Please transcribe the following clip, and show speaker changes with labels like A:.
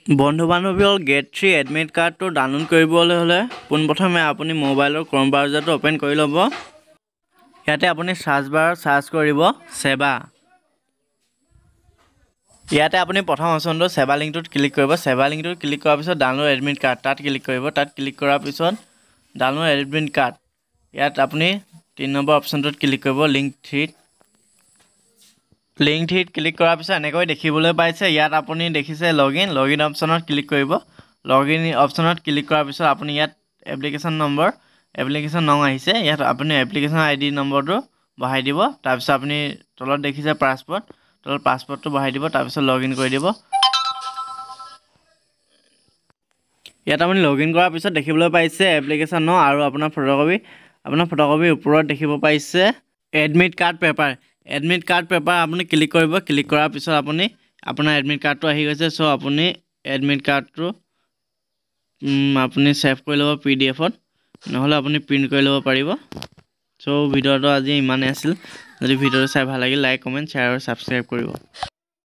A: বন্ধু বান্ধৱীৰ gate 3 admit কাৰ্ডটো ডাউনলোড কৰিবলৈ হ'লে পোনপ্ৰথমে আপুনি মোবাইলৰ ক্ৰম ব্ৰাউজাৰটো ওপেন কৰি ল'ব। ইয়াতে আপুনি সাৰ্চ বাৰত সাৰ্চ কৰিব সেৱা। ইয়াতে আপুনি প্ৰথম অপচনটো সেৱা লিংকটোত ক্লিক কৰিব। সেৱা লিংকটোত ক্লিক কৰাৰ পিছত ডাউনলোড এডমিট কাৰ্ড তাত ক্লিক কৰিব। তাত ক্লিক কৰাৰ পিছত ডাউনলোড এডমিট কাৰ্ড ইয়াত আপুনি 3 নম্বৰ অপচনটোত ক্লিক কৰিব লিংক 3 ক্লিক কৰাৰ পিছত এনেকৈ দেখিবলৈ পাইছে। ইয়াত আপুনি দেখিছে লগইন অপচনত ক্লিক কৰিব। লগইন অপচনত ক্লিক কৰাৰ পিছত আপুনি ইয়াত এপ্লিকেশ্যন নং আহিছে। ইয়াত আপুনি এপ্লিকেশ্যন আইডি নম্বৰটো বহাই দিব। তাৰপিছত আপুনি তলত দেখিছে পাছপৰ্টটো বহাই দিব। তাৰপিছত লগইন কৰি দিব। ইয়াত আপুনি লগইন কৰাৰ পিছত দেখিবলৈ পাইছে এপ্লিকেশ্যন নং আৰু আপোনাৰ ফটোকপি ওপৰত দেখিব পাইছে এডমিট কাৰ্ড পেপাৰ আপুনি ক্লিক কৰিব। ক্লিক কৰাৰ পিছত আপোনাৰ এডমিট কাৰ্ডটো আহি গৈছে। চ' আপুনি এডমিট কাৰ্ডটো আপুনি ছেভ কৰি ল'ব PDF-ত, নহ'লে আপুনি প্ৰিণ্ট কৰি ল'ব পাৰিব। চ' ভিডিঅ'টো আজি ইমানেই আছিল। যদি ভিডিঅ'টো চাই ভাল লাগিল লাইক কমেণ্ট শ্বেয়াৰ আৰু ছাবস্ক্ৰাইব কৰিব।